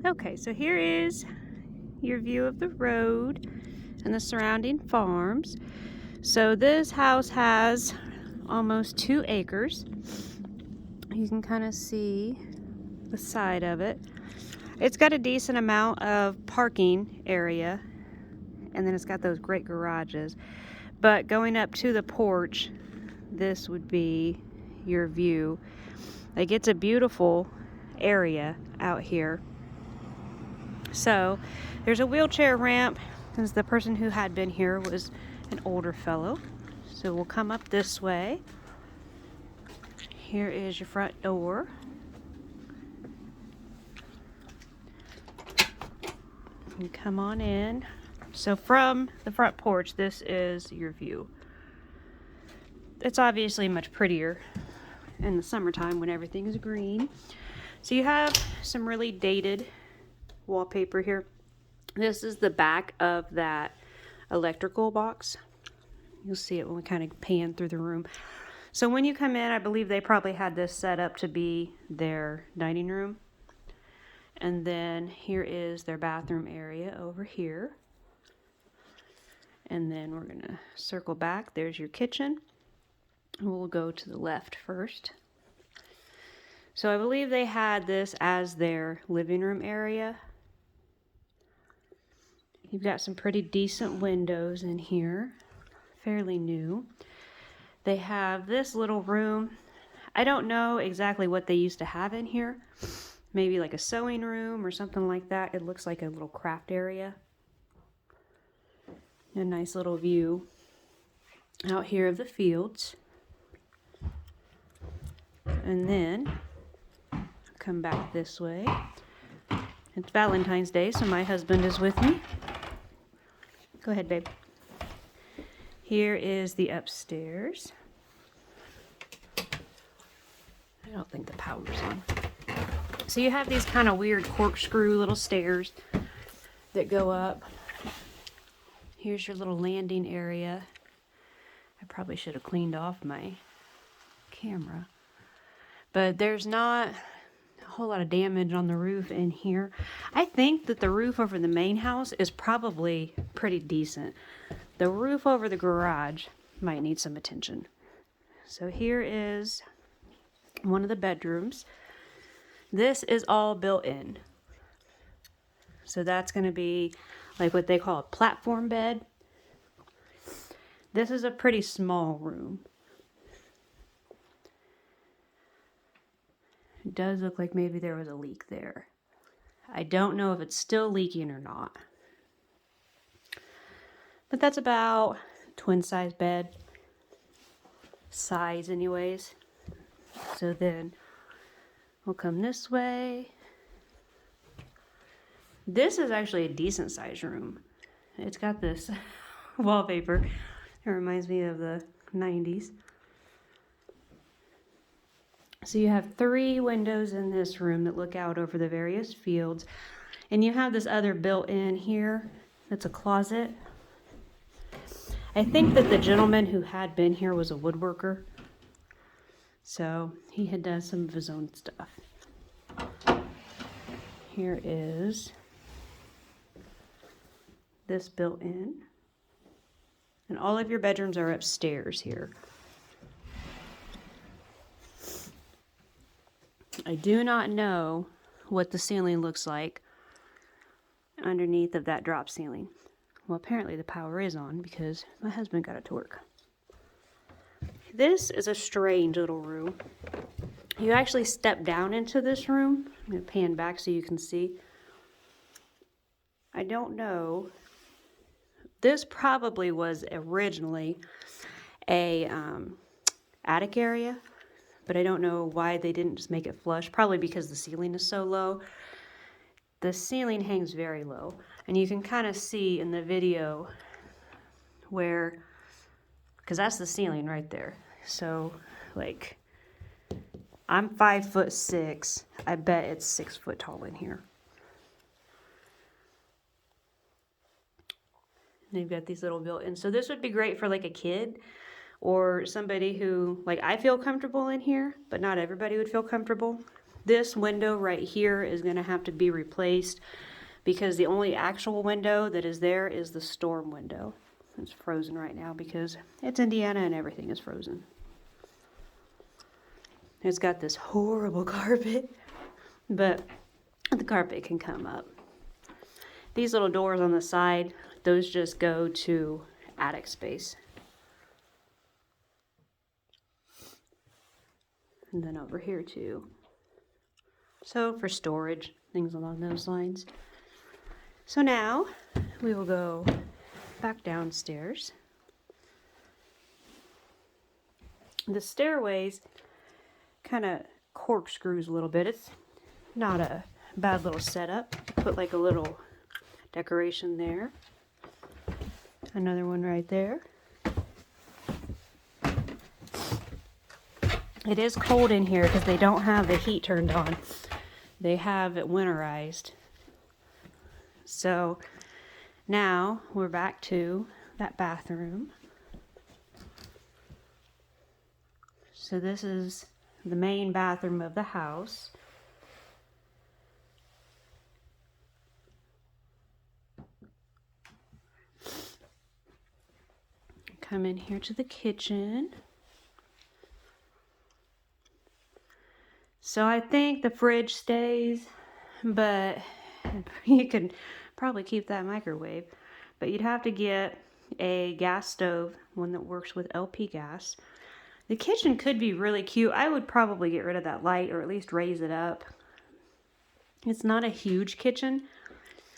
Okay, so here is your view of the road and the surrounding farms. So this house has almost 2 acres. You can kind of see the side of it. It's got a decent amount of parking area, and then it's got those great garages. But going up to the porch, this would be your view. Like, it's a beautiful area out here. So there's a wheelchair ramp, since the person who had been here was an older fellow. So we'll come up this way. Here is your front door. You come on in. So from the front porch, this is your view. It's obviously much prettier in the summertime when everything is green. So you have some really dated wallpaper here. This is the back of that electrical box. You'll see it when we kind of pan through the room. So when you come in, I believe they probably had this set up to be their dining room. And then here is their bathroom area over here. And then we're gonna circle back. There's your kitchen. We'll go to the left first. So I believe they had this as their living room area. You've got some pretty decent windows in here, fairly new. They have this little room. I don't know exactly what they used to have in here. Maybe like a sewing room or something like that. It looks like a little craft area. A nice little view out here of the fields. And then come back this way. It's Valentine's Day, so my husband is with me. Go ahead, babe. Here is the upstairs. I don't think the power's on. So you have these kind of weird corkscrew little stairs that go up. Here's your little landing area. I probably should have cleaned off my camera. But there's not a whole lot of damage on the roof in here. I think that the roof over the main house is probably pretty decent. The roof over the garage might need some attention. So here is one of the bedrooms. This is all built in. So that's going to be like what they call a platform bed. This is a pretty small room. It does look like maybe there was a leak there. I don't know if it's still leaking or not. But that's about twin size bed size anyways. So then we'll come this way. This is actually a decent sized room. It's got this wallpaper. It reminds me of the 90s. So you have 3 windows in this room that look out over the various fields. And you have this other built in here that's a closet. I think that the gentleman who had been here was a woodworker. So he had done some of his own stuff. Here is this built in. And all of your bedrooms are upstairs here. I do not know what the ceiling looks like underneath of that drop ceiling. Well, apparently the power is on because my husband got it to work. This is a strange little room. You actually step down into this room. I'm going to pan back so you can see. I don't know. This probably was originally a attic area, but I don't know why they didn't just make it flush. Probably because the ceiling is so low. The ceiling hangs very low, and you can kind of see in the video where, because that's the ceiling right there. So, like, I'm 5'6". I bet it's 6 foot tall in here. And they've got these little built-in. So this would be great for like a kid or somebody who, like, I feel comfortable in here, but not everybody would feel comfortable. This window right here is going to have to be replaced because the only actual window that is there is the storm window. It's frozen right now because it's Indiana and everything is frozen. It's got this horrible carpet, but the carpet can come up. These little doors on the side, those just go to attic space. And then over here too. So for storage, things along those lines. So now we will go back downstairs. The stairways kind of corkscrews a little bit. It's not a bad little setup. Put like a little decoration there. Another one right there. It is cold in here because they don't have the heat turned on. They have it winterized. So now we're back to that bathroom. So this is the main bathroom of the house. Come in here to the kitchen. So I think the fridge stays, but you can probably keep that microwave. But you'd have to get a gas stove, one that works with LP gas. The kitchen could be really cute. I would probably get rid of that light or at least raise it up. It's not a huge kitchen,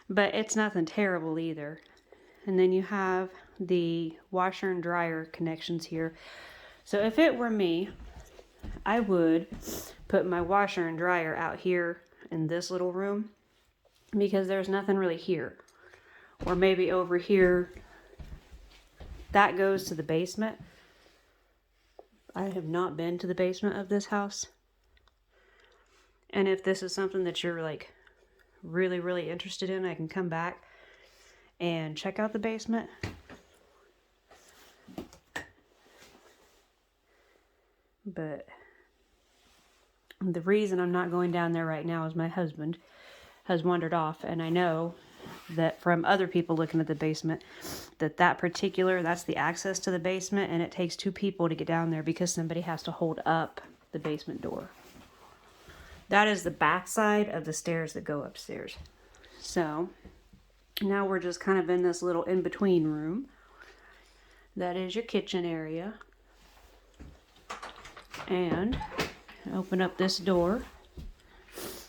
but it's nothing terrible either. And then you have the washer and dryer connections here. So if it were me, I would put my washer and dryer out here in this little room because there's nothing really here. Or maybe over here, that goes to the basement. I have not been to the basement of this house. And if this is something that you're like really, really interested in, I can come back and check out the basement. But the reason I'm not going down there right now is my husband has wandered off, and I know that from other people looking at the basement that's the access to the basement, and it takes 2 people to get down there because somebody has to hold up the basement door. That is the back side of the stairs that go upstairs. So now we're just kind of in this little in-between room. That is your kitchen area. And open up this door,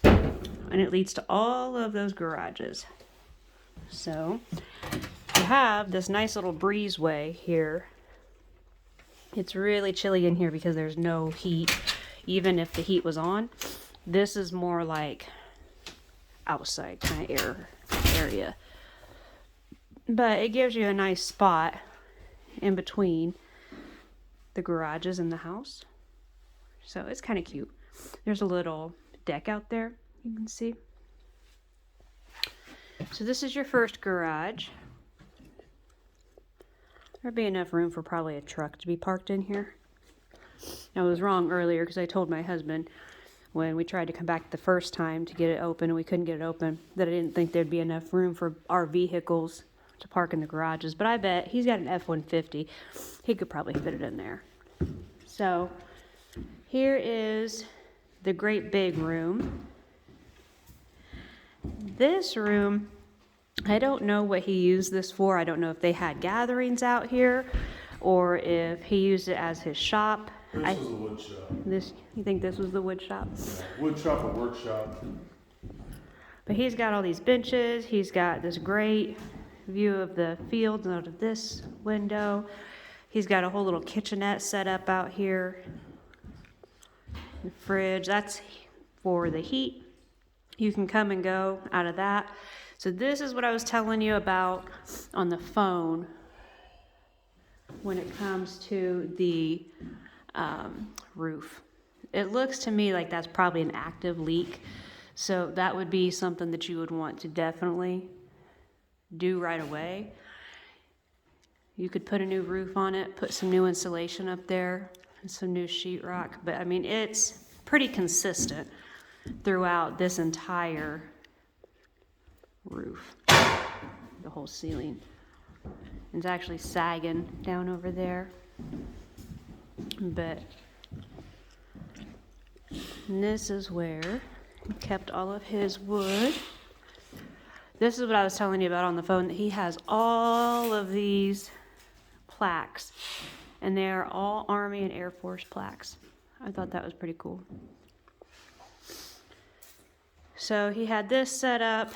and it leads to all of those garages. So you have this nice little breezeway here. It's really chilly in here because there's no heat. Even if the heat was on, this is more like outside kind of area. But it gives you a nice spot in between the garages and the house. So it's kind of cute. There's a little deck out there, you can see. So this is your first garage. There'd be enough room for probably a truck to be parked in here. I was wrong earlier because I told my husband when we tried to come back the first time to get it open and we couldn't get it open that I didn't think there'd be enough room for our vehicles to park in the garages. But I bet he's got an F-150. He could probably fit it in there. So here is the great big room. This room, I don't know what he used this for. I don't know if they had gatherings out here or if he used it as his shop. This was the wood shop. You think this was the wood shop? Yeah, wood shop or workshop. But he's got all these benches. He's got this great view of the fields out of this window. He's got a whole little kitchenette set up out here. The fridge, that's for the heat. You can come and go out of that. So this is what I was telling you about on the phone when it comes to the roof. It looks to me like that's probably an active leak. So that would be something that you would want to definitely do right away. You could put a new roof on it, put some new insulation up there, and some new sheetrock. But I mean, it's pretty consistent. throughout this entire roof, the whole ceiling. It's actually sagging down over there, but this is where he kept all of his wood. This is what I was telling you about on the phone, that he has all of these plaques, and they are all Army and Air Force plaques. I thought that was pretty cool. So he had this set up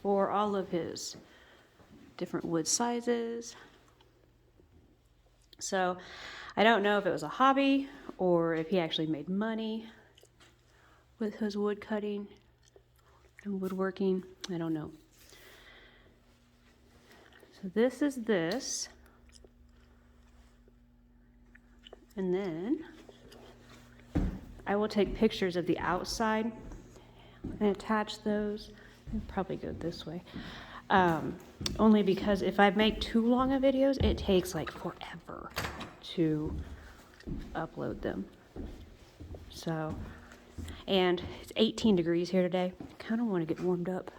for all of his different wood sizes. So I don't know if it was a hobby or if he actually made money with his wood cutting and woodworking. I don't know. So this is this. And then I will take pictures of the outside and attach those. I'll probably go this way. Only because if I make too long of videos, it takes like forever to upload them. So, and it's 18 degrees here today. Kind of want to get warmed up.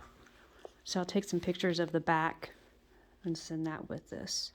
So I'll take some pictures of the back and send that with this.